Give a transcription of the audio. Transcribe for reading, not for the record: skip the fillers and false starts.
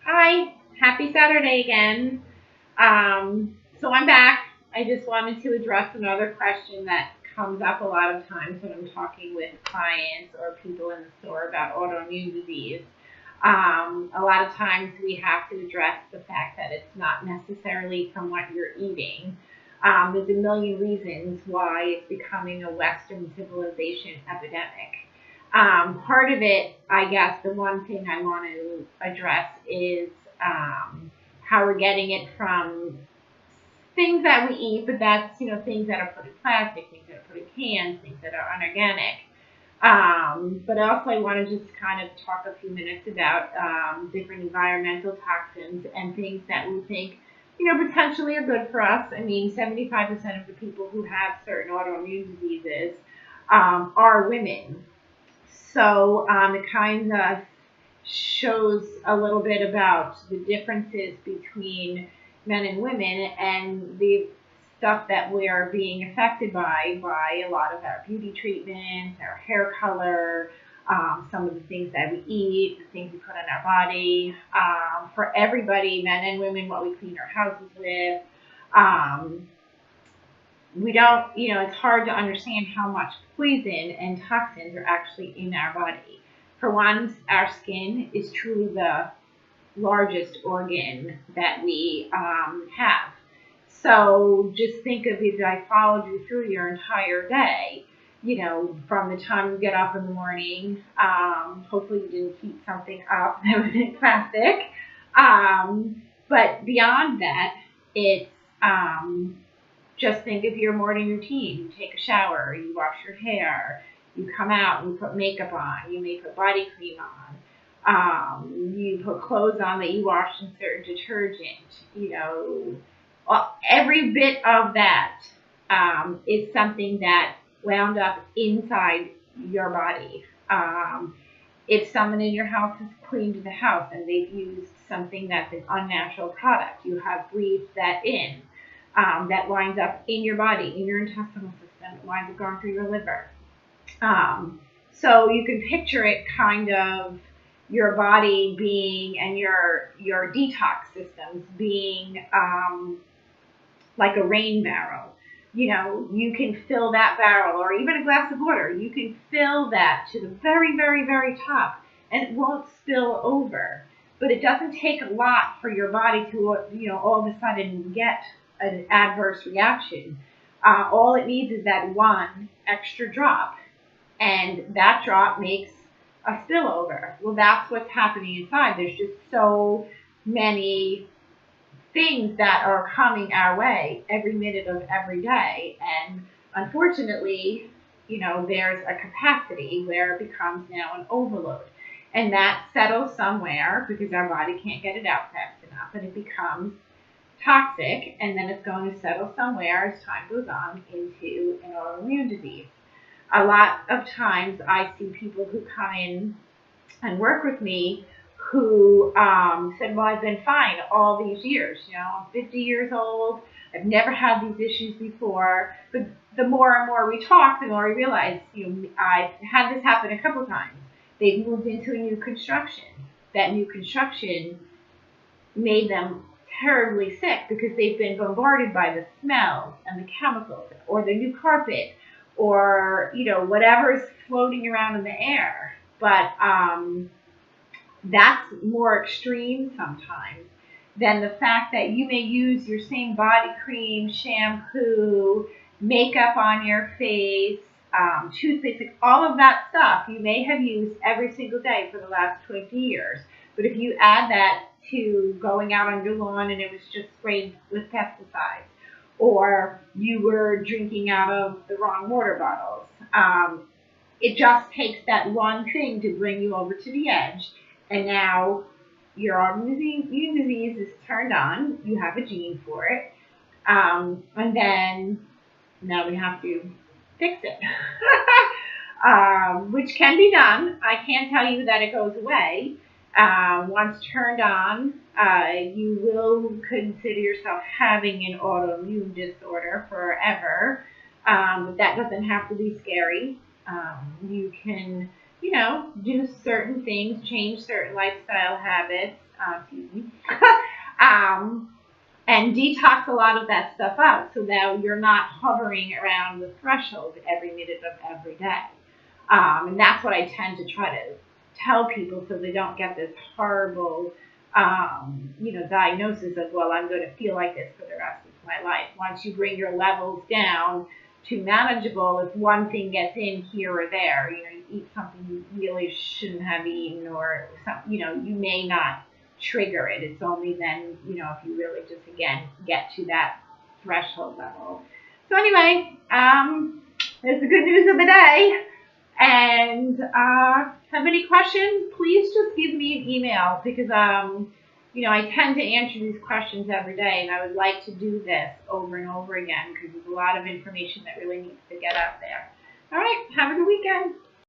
Hi, happy Saturday again. So I'm back. I just wanted to address another question that comes up a lot of times when I'm talking with clients or people in the store about autoimmune disease. A lot of times we have to address the fact that it's not necessarily from what you're eating. There's a million reasons why it's becoming a Western civilization epidemic. Part of it, I guess, the one thing I want to address is how we're getting it from things that we eat, but that's, things that are put in plastic, things that are put in cans, things that are unorganic. But also, I want to just kind of talk a few minutes about different environmental toxins and things that we think, potentially are good for us. I mean, 75% of the people who have certain autoimmune diseases are women. So it kind of shows a little bit about the differences between men and women and the stuff that we are being affected by a lot of our beauty treatments, our hair color, some of the things that we eat, the things we put on our body. For everybody, men and women, what we clean our houses with. Um, we don't, it's hard to understand how much poison and toxins are actually in our body. For one, our skin is truly the largest organ that we have. So just think of if I followed you through your entire day, from the time you get up in the morning, hopefully you didn't heat something up that was in plastic. But beyond that, it's just think of your morning routine. You take a shower, you wash your hair, you come out and you put makeup on, you may put body cream on, you put clothes on that you wash in certain detergent. Every bit of that is something that wound up inside your body. If someone in your house has cleaned the house and they've used something that's an unnatural product, you have breathed that in. That winds up in your body, in your intestinal system, it winds up going through your liver. So you can picture it kind of your body being and your detox systems being like a rain barrel. You can fill that barrel, or even a glass of water, you can fill that to the very, very, very top, and it won't spill over. But it doesn't take a lot for your body to, all of a sudden get an adverse reaction. All it needs is that one extra drop, and that drop makes a spillover. Well, that's what's happening inside. There's just so many things that are coming our way every minute of every day, and unfortunately, there's a capacity where it becomes now an overload, and that settles somewhere because our body can't get it out fast enough, and it becomes toxic, and then it's going to settle somewhere as time goes on into an autoimmune disease. A lot of times I see people who come in and work with me who said, well, I've been fine all these years. I'm 50 years old. I've never had these issues before. But the more and more we talk, the more we realize, I've had this happen a couple of times. They've moved into a new construction. That new construction made them terribly sick because they've been bombarded by the smells and the chemicals, or the new carpet, or whatever is floating around in the air. But that's more extreme sometimes than the fact that you may use your same body cream, shampoo, makeup on your face, toothpaste, all of that stuff you may have used every single day for the last 20 years. But if you add that to going out on your lawn and it was just sprayed with pesticides, or you were drinking out of the wrong water bottles, it just takes that one thing to bring you over to the edge, and now your autoimmune disease is turned on. You have a gene for it, and then now we have to fix it, which can be done. I can't tell you that it goes away. Once turned on, you will consider yourself having an autoimmune disorder forever. That doesn't have to be scary. You can, you know, do certain things, change certain lifestyle habits, excuse me, and detox a lot of that stuff out so that you're not hovering around the threshold every minute of every day. And that's what I tend to try to tell people so they don't get this horrible, diagnosis of, well, I'm going to feel like this for the rest of my life. Once you bring your levels down to manageable, if one thing gets in here or there, you eat something you really shouldn't have eaten, or you may not trigger it. It's only then, if you really just, again, get to that threshold level. So anyway, there's the good news of the day. And have any questions, please just give me an email, because I tend to answer these questions every day, and I would like to do this over and over again because there's a lot of information that really needs to get out there. All right, have a good weekend.